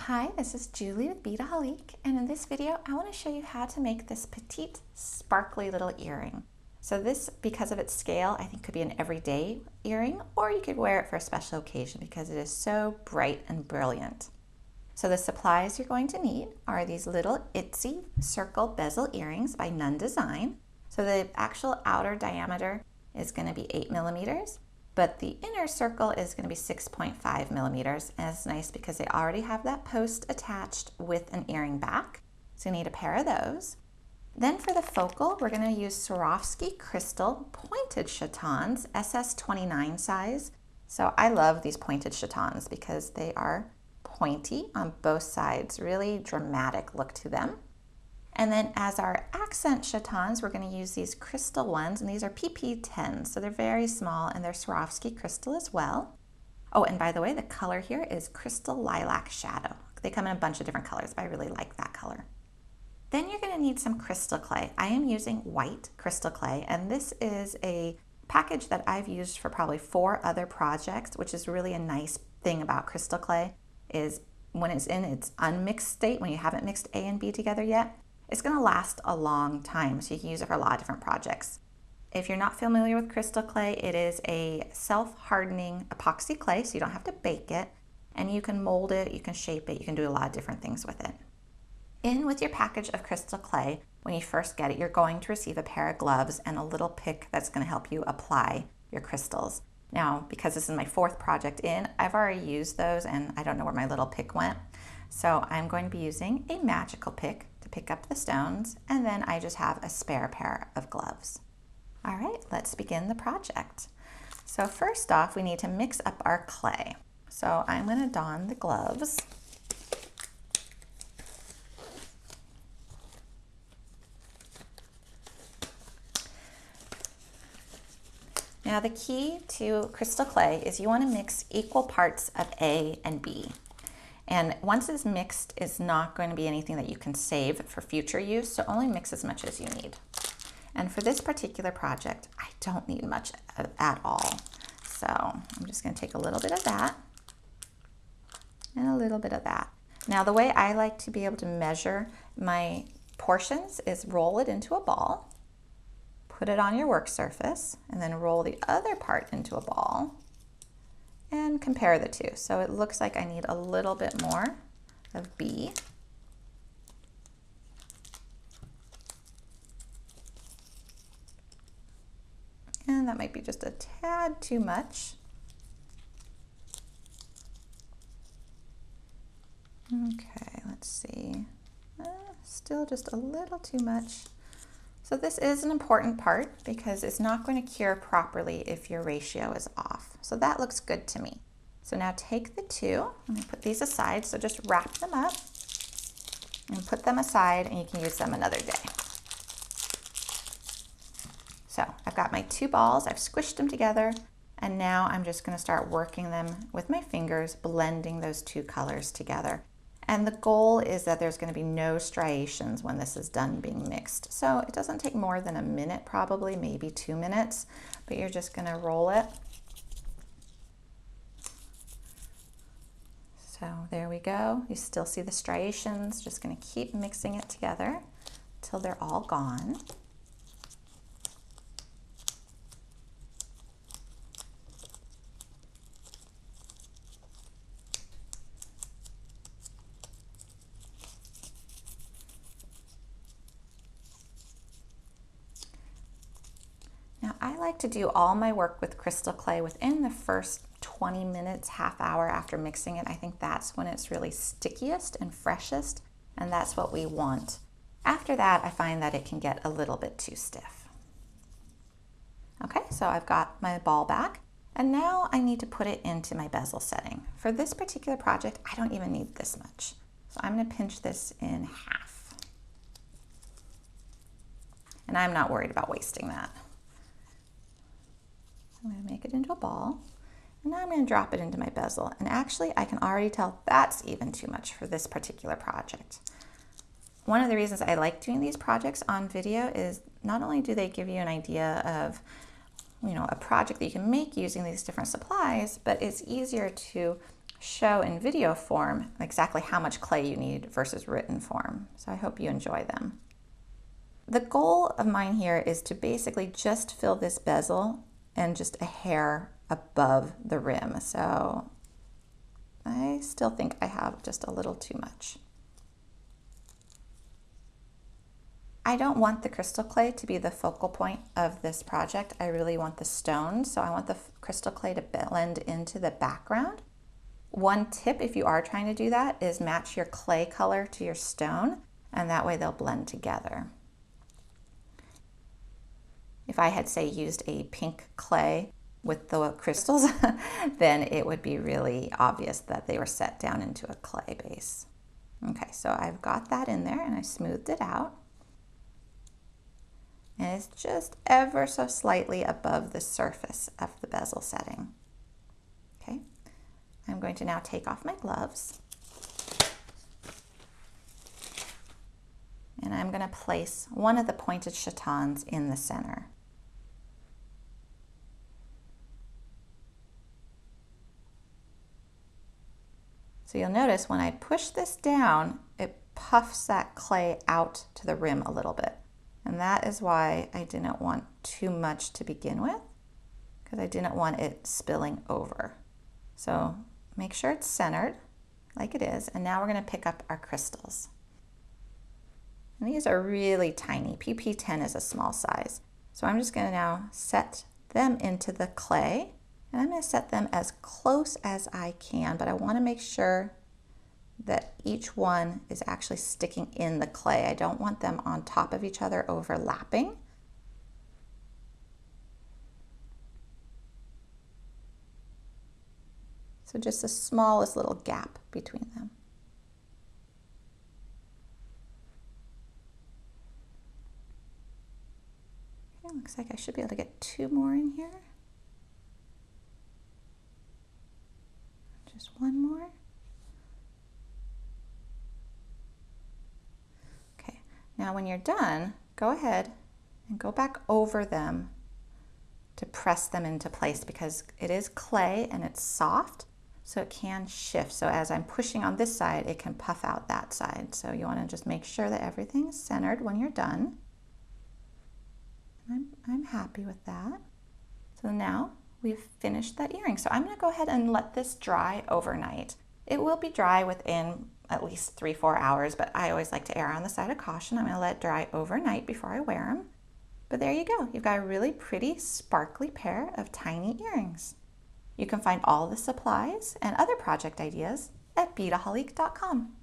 Hi, this is Julie with Beadaholique, and in this video I want to show you how to make this petite sparkly little earring. So this, because of its scale, I think could be an everyday earring, or you could wear it for a special occasion because it is so bright and brilliant. So the supplies you're going to need are these little Itsy circle bezel earrings by Nunn Design. So the actual outer diameter is going to be 8 millimeters. But the inner circle is going to be 6.5 millimeters, and it's nice because they already have that post attached with an earring back. So you need a pair of those. Then for the focal, we're going to use Swarovski crystal pointed Chatons, SS29 size. So I love these pointed Chatons because they are pointy on both sides, really dramatic look to them. And then as our accent Chatons, we're going to use these crystal ones, and these are PP10s, so they're very small, and they're Swarovski crystal as well. Oh, and by the way, the color here is Crystal Lilac Shadow. They come in a bunch of different colors, but I really like that color. Then you're going to need some crystal clay. I am using white crystal clay, and this is a package that I've used for probably 4 other projects, which is really a nice thing about crystal clay, is when it's in its unmixed state, when you haven't mixed A and B together yet, it's going to last a long time, so you can use it for a lot of different projects. If you're not familiar with crystal clay, it is a self-hardening epoxy clay, so you don't have to bake it, and you can mold it, you can shape it, you can do a lot of different things with it. In with your package of crystal clay, when you first get it, you're going to receive a pair of gloves and a little pick that's going to help you apply your crystals. Now, because this is my 4th project in, I've already used those and I don't know where my little pick went. So I'm going to be using a magical pick to pick up the stones, and then I just have a spare pair of gloves. All right, let's begin the project. So first off, we need to mix up our clay. So I'm going to don the gloves. Now the key to crystal clay is you want to mix equal parts of A and B. And once it's mixed, it's not going to be anything that you can save for future use, so only mix as much as you need. And for this particular project, I don't need much at all. So I'm just going to take a little bit of that and a little bit of that. Now the way I like to be able to measure my portions is roll it into a ball, put it on your work surface, and then roll the other part into a ball and compare the two. So it looks like I need a little bit more of B. And that might be just a tad too much. Okay, let's see. Still just a little too much. So this is an important part because it's not going to cure properly if your ratio is off. So that looks good to me. So now take the two, and put these aside. So just wrap them up and put them aside, and you can use them another day. So I've got my 2 balls, I've squished them together, and now I'm just going to start working them with my fingers, blending those 2 colors together. And the goal is that there's going to be no striations when this is done being mixed. So it doesn't take more than a minute, probably, maybe 2 minutes, but you're just going to roll it. So there we go. You still see the striations. Just going to keep mixing it together till they're all gone. Now I like to do all my work with crystal clay within the first 20 minutes, half hour after mixing it. I think that's when it's really stickiest and freshest, and that's what we want. After that, I find that it can get a little bit too stiff. Okay, so I've got my ball back, and now I need to put it into my bezel setting. For this particular project, I don't even need this much. So I'm going to pinch this in half. And I'm not worried about wasting that. I'm going to make it into a ball, and now I'm going to drop it into my bezel. And actually, I can already tell that's even too much for this particular project. One of the reasons I like doing these projects on video is not only do they give you an idea of, a project that you can make using these different supplies, but it's easier to show in video form exactly how much clay you need versus written form. So I hope you enjoy them. The goal of mine here is to basically just fill this bezel and just a hair above the rim. So I still think I have just a little too much. I don't want the crystal clay to be the focal point of this project. I really want the stone, so I want the crystal clay to blend into the background. One tip if you are trying to do that is match your clay color to your stone, and that way they'll blend together. If I had, say, used a pink clay with the crystals, then it would be really obvious that they were set down into a clay base. Okay, so I've got that in there and I smoothed it out. And it's just ever so slightly above the surface of the bezel setting. Okay, I'm going to now take off my gloves. And I'm going to place one of the pointed chatons in the center. So you'll notice when I push this down, it puffs that clay out to the rim a little bit. And that is why I didn't want too much to begin with, because I didn't want it spilling over. So make sure it's centered like it is. And now we're going to pick up our crystals. And these are really tiny. PP10 is a small size. So I'm just going to now set them into the clay. And I'm going to set them as close as I can, but I want to make sure that each one is actually sticking in the clay. I don't want them on top of each other overlapping. So just the smallest little gap between them. Okay, looks like I should be able to get 2 more in here. Just 1 more. Okay, now when you're done, go ahead and go back over them to press them into place, because it is clay and it's soft, so it can shift. So as I'm pushing on this side, it can puff out that side. So you want to just make sure that everything's centered when you're done. I'm happy with that. So now we've finished that earring. So I'm going to go ahead and let this dry overnight. It will be dry within at least 3-4 hours, but I always like to err on the side of caution. I'm going to let it dry overnight before I wear them. But there you go. You've got a really pretty sparkly pair of tiny earrings. You can find all the supplies and other project ideas at Beadaholique.com.